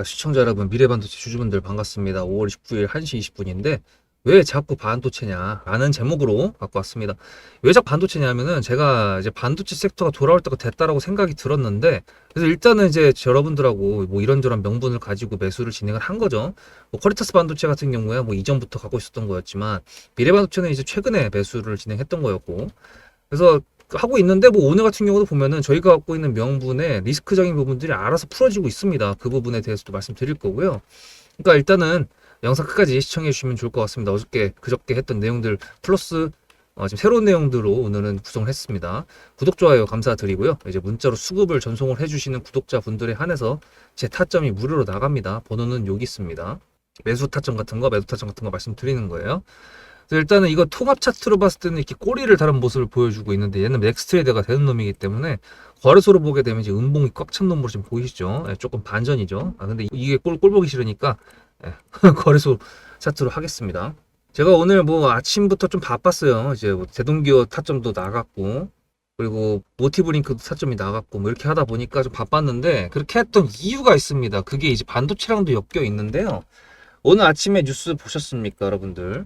시청자 여러분, 미래반도체 주주분들 반갑습니다. 5월 29일 1시 20분인데 왜 자꾸 반도체냐라는 제목으로 갖고 왔습니다. 왜 자꾸 반도체냐면은 제가 이제 반도체 섹터가 돌아올 때가 됐다라고 생각이 들었는데, 그래서 일단은 이제 여러분들하고 뭐 이런저런 명분을 가지고 매수를 진행을 한 거죠. 뭐 퀄리터스 반도체 같은 경우에 뭐 이전부터 갖고 있었던 거였지만, 미래반도체는 이제 최근에 매수를 진행했던 거였고, 그래서 하고 있는데, 뭐 오늘 같은 경우도 보면은 저희가 갖고 있는 명분의 리스크적인 부분들이 알아서 풀어지고 있습니다. 그 부분에 대해서도 말씀드릴 거고요. 그러니까 일단은 영상 끝까지 시청해 주시면 좋을 것 같습니다. 그저께 했던 내용들 플러스 지금 새로운 내용들로 오늘은 구성을 했습니다. 구독, 좋아요 감사드리고요. 이제 문자로 수급을 전송을 해주시는 구독자분들에 한해서 제 타점이 무료로 나갑니다. 번호는 여기 있습니다. 매수 타점 같은 거, 매도 타점 같은 거 말씀드리는 거예요. 그래서 일단은 이거 통합 차트로 봤을 때는 이렇게 꼬리를 다른 모습을 보여주고 있는데, 얘는 넥스트레이더가 되는 놈이기 때문에 거래소로 보게 되면 이제 음봉이 꽉 찬 놈으로 지금 보이시죠? 예, 조금 반전이죠. 근데 이게 꼴 보기 싫으니까 예, 거래소 차트로 하겠습니다. 제가 오늘 뭐 아침부터 좀 바빴어요. 이제 뭐 대동기어 타점도 나갔고, 그리고 모티브링크도 타점이 나갔고, 뭐 이렇게 하다 보니까 좀 바빴는데, 그렇게 했던 이유가 있습니다. 그게 이제 반도체랑도 엮여 있는데요. 오늘 아침에 뉴스 보셨습니까, 여러분들?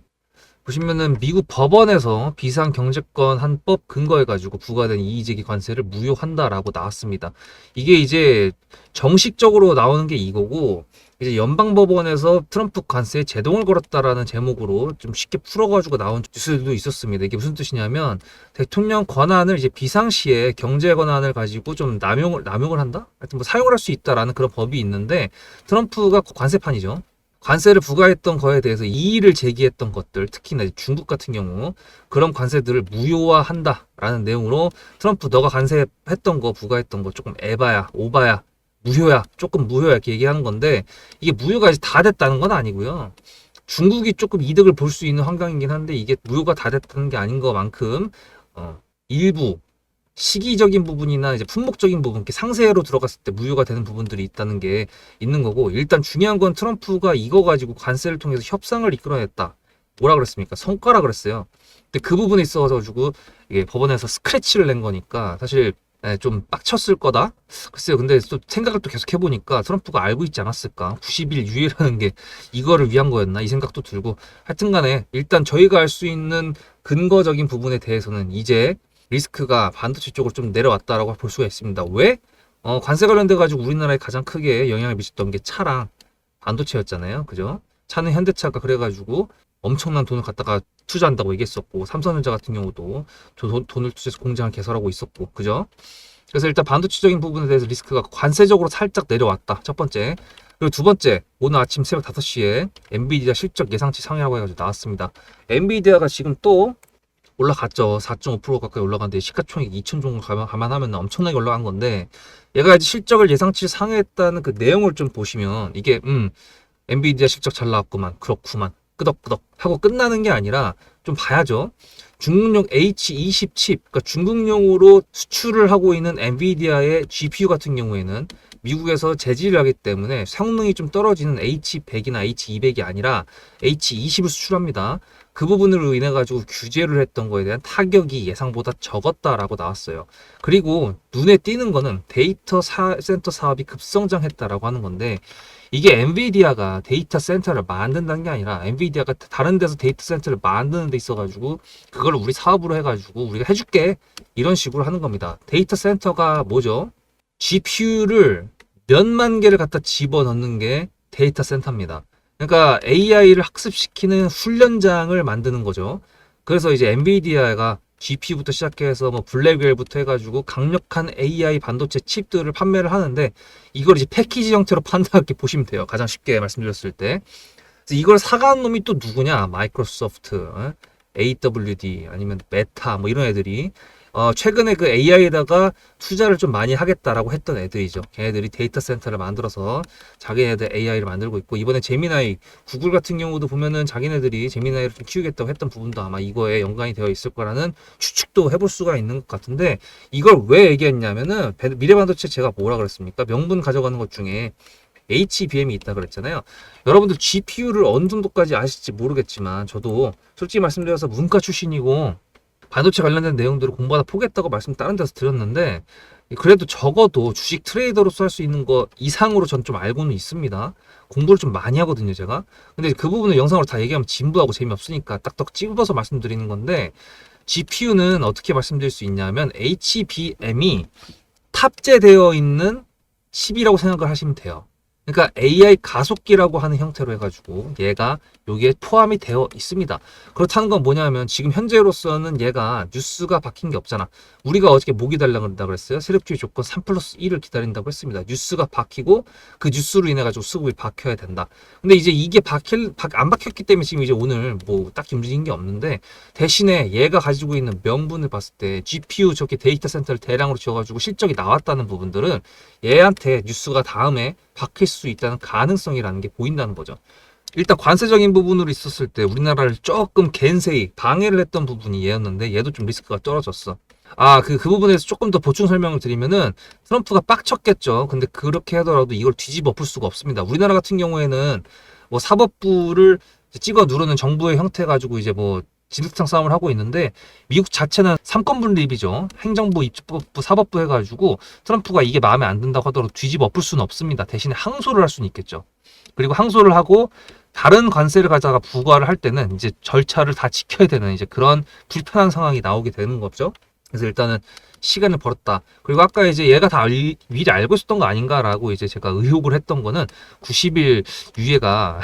보시면은 미국 법원에서 비상경제권 한 법 근거해가지고 부과된 이의제기 관세를 무효한다라고 나왔습니다. 이게 이제 정식적으로 나오는 게 이거고, 이제 연방법원에서 트럼프 관세에 제동을 걸었다라는 제목으로 좀 쉽게 풀어가지고 나온 뉴스들도 있었습니다. 이게 무슨 뜻이냐면, 대통령 권한을 이제 비상시에 경제 권한을 가지고 좀 남용을 한다? 하여튼 뭐 사용을 할 수 있다라는 그런 법이 있는데, 트럼프가 관세판이죠. 관세를 부과했던 거에 대해서 이의를 제기했던 것들, 특히나 중국 같은 경우 그런 관세들을 무효화한다라는 내용으로, 트럼프 너가 관세했던 거, 부과했던 거 조금 에바야, 오바야, 무효야, 조금 무효야 이렇게 얘기하는 건데, 이게 무효가 이제 다 됐다는 건 아니고요. 중국이 조금 이득을 볼 수 있는 환경이긴 한데, 이게 무효가 다 됐다는 게 아닌 것만큼 일부 시기적인 부분이나 이제 품목적인 부분, 이렇게 상세로 들어갔을 때 무효가 되는 부분들이 있다는 게 있는 거고, 일단 중요한 건 트럼프가 이거 가지고 관세를 통해서 협상을 이끌어냈다. 뭐라 그랬습니까? 성과라 그랬어요. 근데 그 부분에 있어가지고 이게 법원에서 스크래치를 낸 거니까 사실 좀 빡쳤을 거다. 글쎄요. 근데 또 생각을 또 계속 해보니까 트럼프가 알고 있지 않았을까? 90일 유예라는 게 이거를 위한 거였나? 이 생각도 들고, 하여튼간에 일단 저희가 알 수 있는 근거적인 부분에 대해서는 이제 리스크가 반도체 쪽으로 좀 내려왔다라고 볼 수가 있습니다. 왜? 관세 관련돼 가지고 우리나라에 가장 크게 영향을 미쳤던 게 차랑 반도체였잖아요. 그죠? 차는 현대차가 그래가지고 엄청난 돈을 갖다가 투자한다고 얘기했었고, 삼성전자 같은 경우도 돈을 투자해서 공장을 개설하고 있었고, 그죠? 그래서 일단 반도체적인 부분에 대해서 리스크가 관세적으로 살짝 내려왔다. 첫 번째. 그리고 두 번째, 오늘 아침 새벽 5시에 엔비디아 실적 예상치 상회라고 해가지고 나왔습니다. 엔비디아가 지금 또 올라갔죠. 4.5% 가까이 올라갔는데, 시가총액 2천 정도 감안하면 엄청나게 올라간 건데, 얘가 이제 실적을 예상치 상회했다는 그 내용을 좀 보시면, 이게 엔비디아 실적 잘 나왔구만, 그렇구만, 끄덕끄덕 하고 끝나는 게 아니라 좀 봐야죠. 중국용 H20 칩, 그러니까 중국용으로 수출을 하고 있는 엔비디아의 GPU 같은 경우에는 미국에서 제재를 하기 때문에 성능이 좀 떨어지는 H100이나 H200이 아니라 H20을 수출합니다. 그 부분으로 인해 가지고 규제를 했던 거에 대한 타격이 예상보다 적었다라고 나왔어요. 그리고 눈에 띄는 거는 데이터 센터 사업이 급성장했다라고 하는 건데, 이게 엔비디아가 데이터 센터를 만든다는 게 아니라, 엔비디아가 다른 데서 데이터 센터를 만드는 데 있어가지고 그걸 우리 사업으로 해가지고 우리가 해줄게, 이런 식으로 하는 겁니다. 데이터 센터가 뭐죠? GPU를 몇만 개를 갖다 집어넣는 게 데이터 센터입니다. 그러니까 AI를 학습시키는 훈련장을 만드는 거죠. 그래서 이제 엔비디아가 GPU부터 시작해서 뭐 블랙웰부터 해가지고 강력한 AI 반도체 칩들을 판매를 하는데, 이걸 이제 패키지 형태로 판다 이렇게 보시면 돼요. 가장 쉽게 말씀드렸을 때. 그래서 이걸 사가는 놈이 또 누구냐? 마이크로소프트, AWD, 아니면 메타, 뭐 이런 애들이 최근에 그 AI에다가 투자를 좀 많이 하겠다라고 했던 애들이죠. 걔네들이 데이터 센터를 만들어서 자기네들 AI를 만들고 있고, 이번에 제미나이, 구글 같은 경우도 보면은 자기네들이 제미나이를 좀 키우겠다고 했던 부분도 아마 이거에 연관이 되어 있을 거라는 추측도 해볼 수가 있는 것 같은데, 이걸 왜 얘기했냐면은, 미래반도체 제가 뭐라 그랬습니까? 명분 가져가는 것 중에 HBM이 있다 그랬잖아요. 여러분들 GPU를 어느 정도까지 아실지 모르겠지만, 저도 솔직히 말씀드려서 문과 출신이고 반도체 관련된 내용들을 공부하다 포기했다고 말씀 다른 데서 드렸는데, 그래도 적어도 주식 트레이더로서 할 수 있는 거 이상으로 전 좀 알고는 있습니다. 공부를 좀 많이 하거든요, 제가. 근데 그 부분을 영상으로 다 얘기하면 진부하고 재미없으니까 딱딱 찝어서 말씀드리는 건데, GPU는 어떻게 말씀드릴 수 있냐면 HBM이 탑재되어 있는 칩이라고 생각을 하시면 돼요. 그러니까 AI 가속기라고 하는 형태로 해가지고 얘가 여기에 포함이 되어 있습니다. 그렇다는 건 뭐냐면 지금 현재로서는 얘가 뉴스가 바뀐 게 없잖아. 우리가 어저께 뭐 기다린다고 그랬어요? 세력주의 조건 3+1을 기다린다고 했습니다. 뉴스가 바뀌고 그 뉴스로 인해 가지고 수급이 바뀌어야 된다. 근데 이제 이게 안 바뀌었기 때문에 지금 이제 오늘 뭐 딱히 움직인 게 없는데, 대신에 얘가 가지고 있는 명분을 봤을 때 GPU 저렇게 데이터 센터를 대량으로 지어가지고 실적이 나왔다는 부분들은 얘한테 뉴스가 다음에 바뀔 수 있다는 가능성이라는 게 보인다는 거죠. 일단 관세적인 부분으로 있었을 때 우리나라를 조금 갠세히 방해를 했던 부분이 얘였는데, 얘도 좀 리스크가 떨어졌어. 그 부분에서 조금 더 보충 설명을 드리면은, 트럼프가 빡쳤겠죠. 근데 그렇게 하더라도 이걸 뒤집어 엎을 수가 없습니다. 우리나라 같은 경우에는 뭐 사법부를 찍어 누르는 정부의 형태 가지고 이제 뭐 진흙탕 싸움을 하고 있는데, 미국 자체는 삼권 분립이죠. 행정부, 입법부, 사법부 해가지고 트럼프가 이게 마음에 안 든다고 하더라도 뒤집어 엎을 수는 없습니다. 대신에 항소를 할 수는 있겠죠. 그리고 항소를 하고 다른 관세를 가져가 부과를 할 때는 이제 절차를 다 지켜야 되는 이제 그런 불편한 상황이 나오게 되는 거죠. 그래서 일단은 시간을 벌었다. 그리고 아까 이제 얘가 다 미리 알고 있었던 거 아닌가라고 이제 제가 의혹을 했던 거는 90일 유예가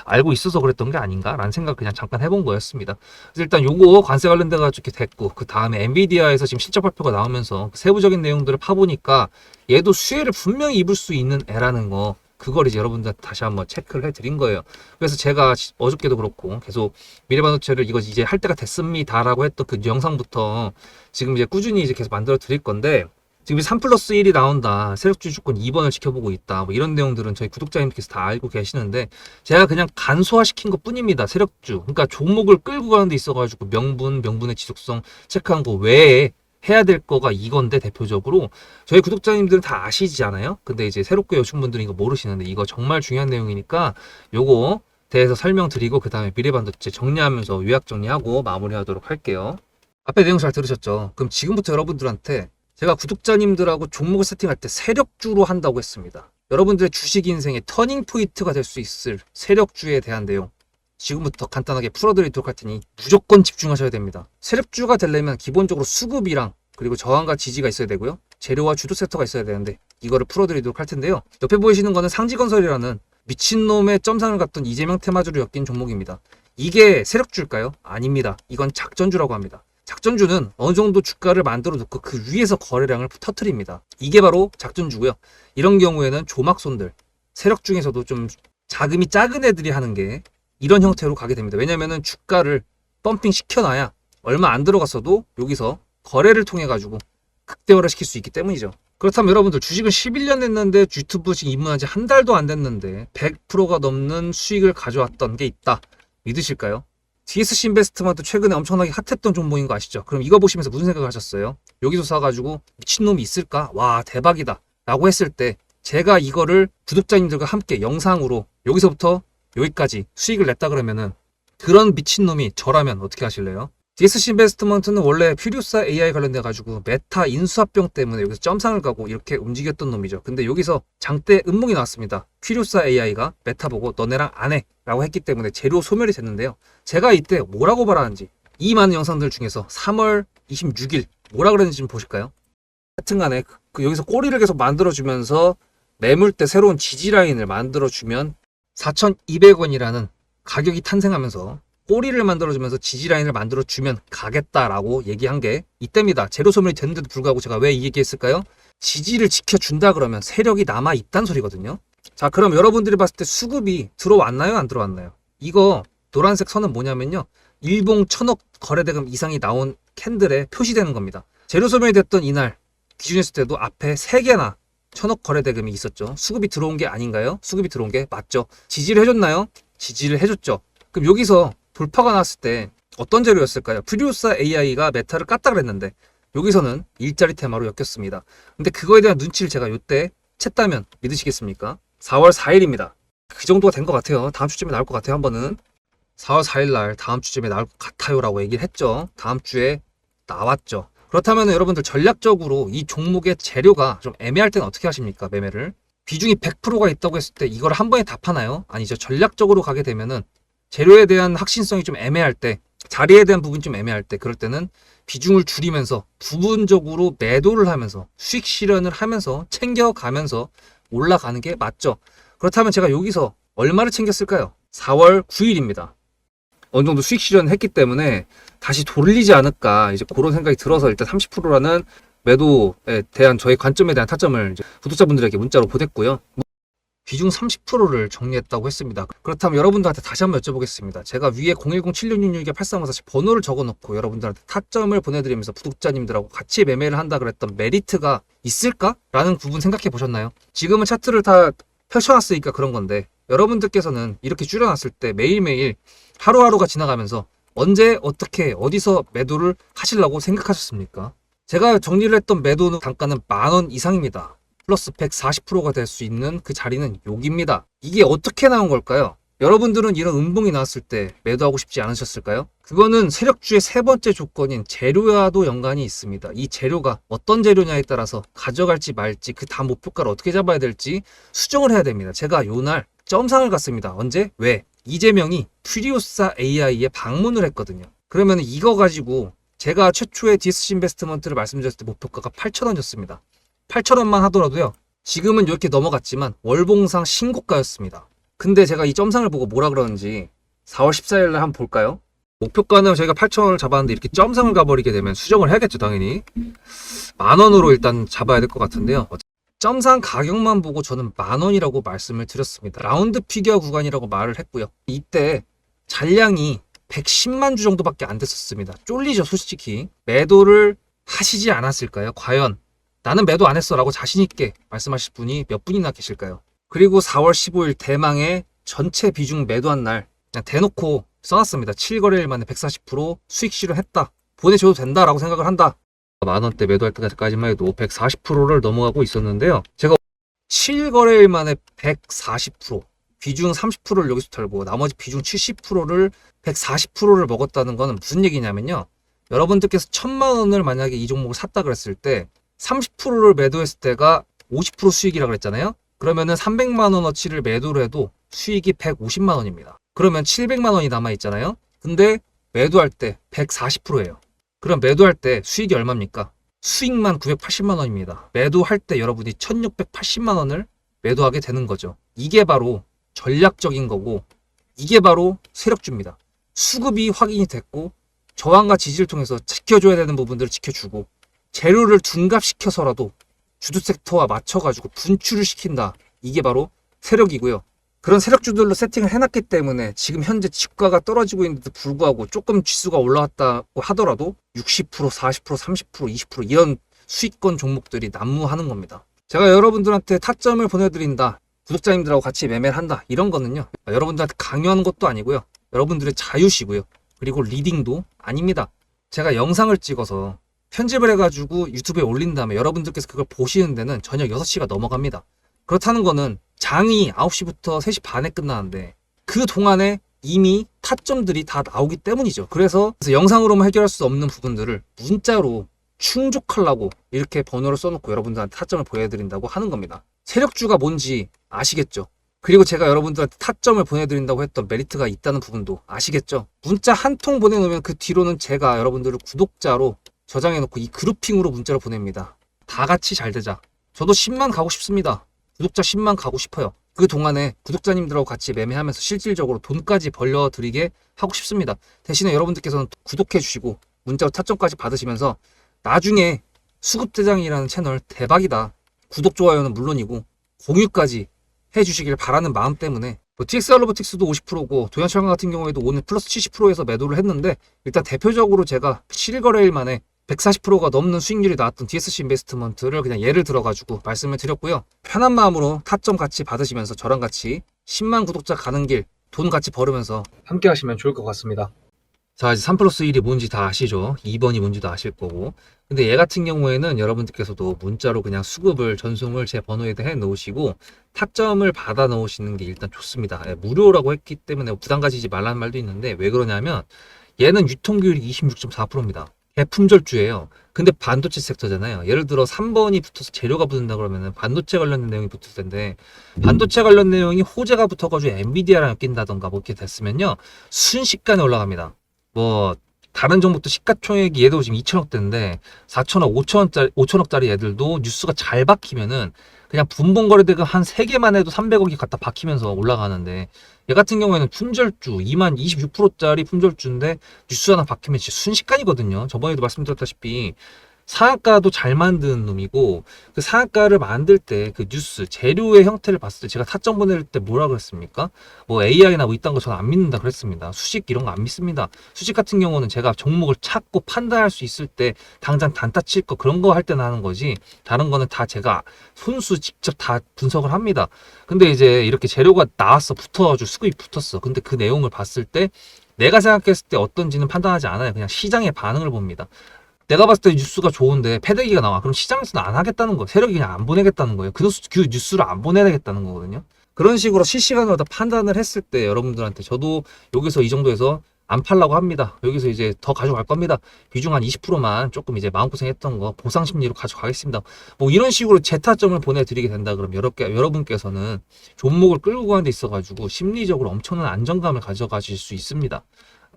알고 있어서 그랬던 게 아닌가라는 생각 그냥 잠깐 해본 거였습니다. 그래서 일단 요거 관세 관련돼가 이렇게 됐고, 그 다음에 엔비디아에서 지금 실적 발표가 나오면서 세부적인 내용들을 파보니까 얘도 수혜를 분명히 입을 수 있는 애라는 거, 그걸 이제 여러분들 다시 한번 체크를 해드린 거예요. 그래서 제가 어저께도 그렇고 계속 미래반도체를 이거 이제 할 때가 됐습니다라고 했던 그 영상부터 지금 이제 꾸준히 이제 계속 만들어 드릴 건데, 지금 3+1이 나온다, 세력주의 주권 2번을 지켜보고 있다, 뭐 이런 내용들은 저희 구독자님께서 다 알고 계시는데, 제가 그냥 간소화시킨 것 뿐입니다. 세력주, 그러니까 종목을 끌고 가는 데 있어가지고 명분의 지속성 체크한 거 외에 해야 될 거가 이건데, 대표적으로 저희 구독자님들은 다 아시잖아요. 근데 이제 새롭게 오신 분들은 이거 모르시는데, 이거 정말 중요한 내용이니까 요거 대해서 설명드리고 그 다음에 미래반도체 정리하면서 요약 정리하고 마무리하도록 할게요. 앞에 내용 잘 들으셨죠? 그럼 지금부터 여러분들한테 제가 구독자님들하고 종목을 세팅할 때 세력주로 한다고 했습니다. 여러분들의 주식 인생의 터닝 포인트가 될 수 있을 세력주에 대한 내용 지금부터 간단하게 풀어드리도록 할 테니 무조건 집중하셔야 됩니다. 세력주가 되려면 기본적으로 수급이랑 그리고 저항과 지지가 있어야 되고요. 재료와 주도 섹터가 있어야 되는데, 이거를 풀어드리도록 할 텐데요. 옆에 보이시는 거는 상지건설이라는 미친놈의 점상을 갖던 이재명 테마주를 엮인 종목입니다. 이게 세력주일까요? 아닙니다. 이건 작전주라고 합니다. 작전주는 어느 정도 주가를 만들어 놓고 그 위에서 거래량을 터트립니다. 이게 바로 작전주고요. 이런 경우에는 조막손들, 세력 중에서도 좀 자금이 작은 애들이 하는 게 이런 형태로 가게 됩니다. 왜냐면은 주가를 펌핑 시켜놔야 얼마 안 들어갔어도 여기서 거래를 통해 가지고 극대화를 시킬 수 있기 때문이죠. 그렇다면 여러분들, 주식을 11년 했는데 유튜브 지금 입문한 지 한 달도 안 됐는데 100%가 넘는 수익을 가져왔던 게 있다, 믿으실까요? DSC 인베스트먼트 최근에 엄청나게 핫했던 종목인 거 아시죠? 그럼 이거 보시면서 무슨 생각을 하셨어요? 여기서 사가지고 미친놈이 있을까? 와, 대박이다 라고 했을 때, 제가 이거를 구독자님들과 함께 영상으로 여기서부터 여기까지 수익을 냈다 그러면은, 그런 미친놈이 저라면 어떻게 하실래요? DSC 인베스트먼트는 원래 퓨리오사 AI 관련돼 가지고 메타 인수합병 때문에 여기서 점상을 가고 이렇게 움직였던 놈이죠. 근데 여기서 장대 음몽이 나왔습니다. 퓨리오사 AI가 메타 보고 너네랑 안 해 라고 했기 때문에 재료 소멸이 됐는데요. 제가 이때 뭐라고 말하는지, 이 많은 영상들 중에서 3월 26일 뭐라 그랬는지 좀 보실까요? 하여튼간에 여기서 꼬리를 계속 만들어주면서 매물대 새로운 지지라인을 만들어주면 4,200원이라는 가격이 탄생하면서 꼬리를 만들어주면서 지지라인을 만들어주면 가겠다라고 얘기한 게 이때입니다. 재료 소멸이 됐는데도 불구하고 제가 왜 이 얘기했을까요? 지지를 지켜준다 그러면 세력이 남아있단 소리거든요. 자, 그럼 여러분들이 봤을 때 수급이 들어왔나요? 안 들어왔나요? 이거 노란색 선은 뭐냐면요, 일봉 1,000억 거래대금 이상이 나온 캔들에 표시되는 겁니다. 재료 소멸이 됐던 이날 기준했을 때도 앞에 3개나 1,000억 거래대금이 있었죠. 수급이 들어온 게 아닌가요? 수급이 들어온 게 맞죠. 지지를 해줬나요? 지지를 해줬죠. 그럼 여기서 돌파가 났을 때 어떤 재료였을까요? 퓨리오사 AI가 메타를 깠다 그랬는데 여기서는 일자리 테마로 엮였습니다. 근데 그거에 대한 눈치를 제가 요때 챘다면 믿으시겠습니까? 4월 4일입니다. 그 정도가 된 것 같아요. 다음 주쯤에 나올 것 같아요. 한 번은 4월 4일 날 다음 주쯤에 나올 것 같아요 라고 얘기를 했죠. 다음 주에 나왔죠. 그렇다면 여러분들 전략적으로 이 종목의 재료가 좀 애매할 때는 어떻게 하십니까? 매매를. 비중이 100%가 있다고 했을 때 이걸 한 번에 답하나요? 아니죠. 전략적으로 가게 되면은 재료에 대한 확신성이 좀 애매할 때, 자리에 대한 부분이 좀 애매할 때, 그럴 때는 비중을 줄이면서 부분적으로 매도를 하면서 수익 실현을 하면서 챙겨가면서 올라가는 게 맞죠. 그렇다면 제가 여기서 얼마를 챙겼을까요? 4월 9일입니다. 어느 정도 수익 실현을 했기 때문에 다시 돌리지 않을까 이제 그런 생각이 들어서 일단 30%라는 매도에 대한 저의 관점에 대한 타점을 이제 구독자분들에게 문자로 보냈고요. 비중 30%를 정리했다고 했습니다. 그렇다면 여러분들한테 다시 한번 여쭤보겠습니다. 제가 위에 010-7666-8354 번호를 적어놓고 여러분들한테 타점을 보내드리면서 구독자님들하고 같이 매매를 한다 그랬던 메리트가 있을까? 라는 부분 생각해 보셨나요? 지금은 차트를 다 펼쳐놨으니까 그런 건데 여러분들께서는 이렇게 줄여놨을 때 매일매일 하루하루가 지나가면서 언제 어떻게 어디서 매도를 하시려고 생각하셨습니까? 제가 정리를 했던 매도 단가는 10,000원 이상입니다. 플러스 140%가 될 수 있는 그 자리는 여기입니다. 이게 어떻게 나온 걸까요? 여러분들은 이런 음봉이 나왔을 때 매도하고 싶지 않으셨을까요? 그거는 세력주의 세 번째 조건인 재료와도 연관이 있습니다. 이 재료가 어떤 재료냐에 따라서 가져갈지 말지 그 다음 목표가를 어떻게 잡아야 될지 수정을 해야 됩니다. 제가 요날 점상을 갔습니다. 언제? 왜? 이재명이 퓨리오사 AI에 방문을 했거든요. 그러면 이거 가지고 제가 최초의 디스시 인베스트먼트를 말씀드렸을 때 목표가가 8,000원이었습니다. 8,000원만 하더라도요. 지금은 이렇게 넘어갔지만 월봉상 신고가였습니다. 근데 제가 이 점상을 보고 뭐라 그러는지 4월 14일 날 한번 볼까요? 목표가는 저희가 8,000원을 잡았는데 이렇게 점상을 가버리게 되면 수정을 해야겠죠, 당연히. 10,000원으로 일단 잡아야 될 것 같은데요. 점상 가격만 보고 저는 10,000원이라고 말씀을 드렸습니다. 라운드 피겨 구간이라고 말을 했고요. 이때 잔량이 110만 주 정도밖에 안 됐었습니다. 쫄리죠, 솔직히. 매도를 하시지 않았을까요? 과연 나는 매도 안 했어 라고 자신있게 말씀하실 분이 몇 분이나 계실까요? 그리고 4월 15일 대망의 전체 비중 매도한 날 그냥 대놓고 써놨습니다. 7거래일 만에 140% 수익 실현했다. 보내줘도 된다라고 생각을 한다. 10,000원대 매도할 때까지만 해도 140%를 넘어가고 있었는데요. 제가 7거래일 만에 140% 비중 30%를 여기서 털고 나머지 비중 70%를 140%를 먹었다는 거는 무슨 얘기냐면요. 여러분들께서 1,000,000원을 만약에 이 종목을 샀다 그랬을 때 30%를 매도했을 때가 50% 수익이라 그랬잖아요. 그러면은 300만 원어치를 매도를 해도 수익이 150만 원입니다. 그러면 700만 원이 남아 있잖아요. 근데 매도할 때 140%예요. 그럼 매도할 때 수익이 얼마입니까? 수익만 980만 원입니다. 매도할 때 여러분이 1680만 원을 매도하게 되는 거죠. 이게 바로 전략적인 거고 이게 바로 세력주입니다. 수급이 확인이 됐고 저항과 지지를 통해서 지켜줘야 되는 부분들을 지켜주고 재료를 둔갑시켜서라도 주도 섹터와 맞춰가지고 분출을 시킨다. 이게 바로 세력이고요. 그런 세력주들로 세팅을 해놨기 때문에 지금 현재 주가가 떨어지고 있는데도 불구하고 조금 지수가 올라왔다고 하더라도 60%, 40%, 30%, 20% 이런 수익권 종목들이 난무하는 겁니다. 제가 여러분들한테 타점을 보내드린다. 구독자님들하고 같이 매매를 한다. 이런 거는요. 여러분들한테 강요하는 것도 아니고요. 여러분들의 자유시고요. 그리고 리딩도 아닙니다. 제가 영상을 찍어서 편집을 해가지고 유튜브에 올린 다음에 여러분들께서 그걸 보시는 데는 저녁 6시가 넘어갑니다. 그렇다는 거는 장이 9시부터 3시 반에 끝나는데 그 동안에 이미 타점들이 다 나오기 때문이죠. 그래서 영상으로만 해결할 수 없는 부분들을 문자로 충족하려고 이렇게 번호를 써놓고 여러분들한테 타점을 보여드린다고 하는 겁니다. 세력주가 뭔지 아시겠죠? 그리고 제가 여러분들한테 타점을 보내드린다고 했던 메리트가 있다는 부분도 아시겠죠? 문자 한 통 보내놓으면 그 뒤로는 제가 여러분들을 구독자로 저장해놓고 이 그룹핑으로 문자를 보냅니다. 다 같이 잘 되자. 저도 10만 가고 싶습니다. 구독자 10만 가고 싶어요. 그 동안에 구독자님들하고 같이 매매하면서 실질적으로 돈까지 벌려드리게 하고 싶습니다. 대신에 여러분들께서는 구독해주시고 문자로 타점까지 받으시면서 나중에 수급대장이라는 채널 대박이다. 구독, 좋아요는 물론이고 공유까지 해주시길 바라는 마음 때문에 TXR 로보틱스도 50%고 도연철강 같은 경우에도 오늘 플러스 70%에서 매도를 했는데 일단 대표적으로 제가 7거래일 만에 140%가 넘는 수익률이 나왔던 DSC 인베스트먼트를 그냥 예를 들어가지고 말씀을 드렸고요. 편한 마음으로 타점 같이 받으시면서 저랑 같이 10만 구독자 가는 길 돈 같이 벌으면서 함께 하시면 좋을 것 같습니다. 자, 이제 3 플러스 1이 뭔지 다 아시죠? 2번이 뭔지도 아실 거고. 근데 얘 같은 경우에는 여러분들께서도 문자로 그냥 수급을 전송을 제 번호에다 해 놓으시고 타점을 받아 놓으시는 게 일단 좋습니다. 무료라고 했기 때문에 부담 가지지 말라는 말도 있는데 왜 그러냐면 얘는 유통비율이 26.4%입니다. 대품절주예요. 근데 반도체 섹터잖아요. 예를 들어 3번이 붙어서 재료가 붙는다 그러면은 반도체 관련된 내용이 붙을 텐데, 반도체 관련 내용이 호재가 붙어가지고 엔비디아랑 엮인다던가 뭐 이렇게 됐으면요, 순식간에 올라갑니다. 뭐 다른 종목도 시가총액이 얘도 지금 2천억대인데 4천억, 5천억짜리 애들도 뉴스가 잘 박히면은 그냥 분봉거래대금 한 3개만 해도 300억이 갖다 박히면서 올라가는데, 얘 같은 경우에는 품절주 2만 26%짜리 품절주인데 뉴스 하나 박히면 진짜 순식간이거든요. 저번에도 말씀드렸다시피 상한가도 잘 만드는 놈이고, 그 상한가를 만들 때 그 뉴스 재료의 형태를 봤을 때 제가 타점 보낼 때 뭐라 그랬습니까? 뭐 AI나 뭐 이딴 거 저는 안 믿는다 그랬습니다. 수식 이런 거 안 믿습니다. 수식 같은 경우는 제가 종목을 찾고 판단할 수 있을 때 당장 단타 칠 거 그런 거 할 때는 하는 거지, 다른 거는 다 제가 손수 직접 다 분석을 합니다. 근데 이제 이렇게 재료가 나왔어, 붙어가지고 수급이 붙었어. 근데 그 내용을 봤을 때 내가 생각했을 때 어떤지는 판단하지 않아요. 그냥 시장의 반응을 봅니다. 내가 봤을 때 뉴스가 좋은데 패대기가 나와. 그럼 시장에서는 안 하겠다는 거예요. 세력이 그냥 안 보내겠다는 거예요. 그 뉴스를 안 보내야겠다는 거거든요. 그런 식으로 실시간으로 다 판단을 했을 때 여러분들한테 저도 여기서 이 정도에서 안 팔라고 합니다. 여기서 이제 더 가져갈 겁니다. 비중 한 20%만 조금 이제 마음고생했던 거 보상 심리로 가져가겠습니다. 뭐 이런 식으로 제 타점을 보내드리게 된다 그럼 여러분께서는 종목을 끌고 가는 데 있어가지고 심리적으로 엄청난 안정감을 가져가실 수 있습니다.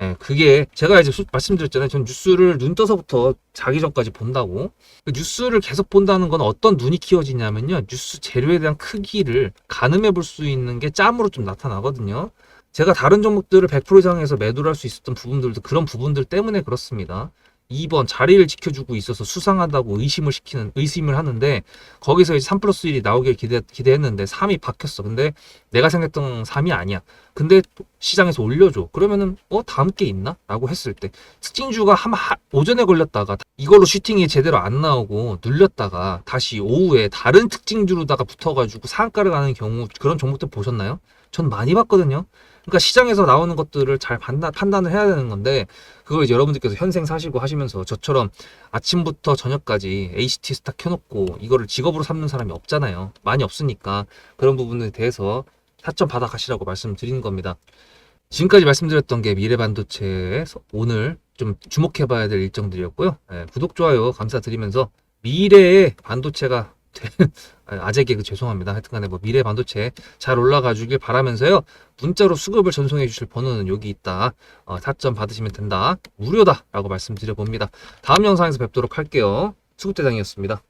예, 그게 제가 이제 말씀드렸잖아요. 전 뉴스를 눈 떠서부터 자기 전까지 본다고. 그 뉴스를 계속 본다는 건 어떤 눈이 키워지냐면요, 뉴스 재료에 대한 크기를 가늠해 볼 수 있는 게 짬으로 좀 나타나거든요. 제가 다른 종목들을 100% 이상에서 매도를 할 수 있었던 부분들도 그런 부분들 때문에 그렇습니다. 2번 자리를 지켜주고 있어서 수상하다고 의심을 하는데, 거기서 이제 3 플러스 1이 나오길 기대했는데 3이 박혔어. 근데 내가 생각했던 3이 아니야. 근데 시장에서 올려줘. 그러면은 다음 게 있나? 라고 했을 때 특징주가 오전에 걸렸다가 이걸로 슈팅이 제대로 안 나오고 눌렸다가 다시 오후에 다른 특징주로다가 붙어가지고 상한가를 가는 경우, 그런 종목들 보셨나요? 전 많이 봤거든요. 그러니까 시장에서 나오는 것들을 잘 판단을 해야 되는 건데, 그걸 이제 여러분들께서 현생 사시고 하시면서 저처럼 아침부터 저녁까지 HT 스탁 켜놓고 이거를 직업으로 삼는 사람이 없잖아요. 많이 없으니까 그런 부분에 대해서 타점 받아 가시라고 말씀드리는 겁니다. 지금까지 말씀드렸던 게 미래반도체에서 오늘 좀 주목해봐야 될 일정들이었고요. 구독, 좋아요 감사드리면서 미래의 반도체가 아재 개그 죄송합니다. 하여튼간에 뭐 미래 반도체 잘 올라가 주길 바라면서요. 문자로 수급을 전송해 주실 번호는 여기 있다. 타점 받으시면 된다. 무료다 라고 말씀드려 봅니다. 다음 영상에서 뵙도록 할게요. 수급대장이었습니다.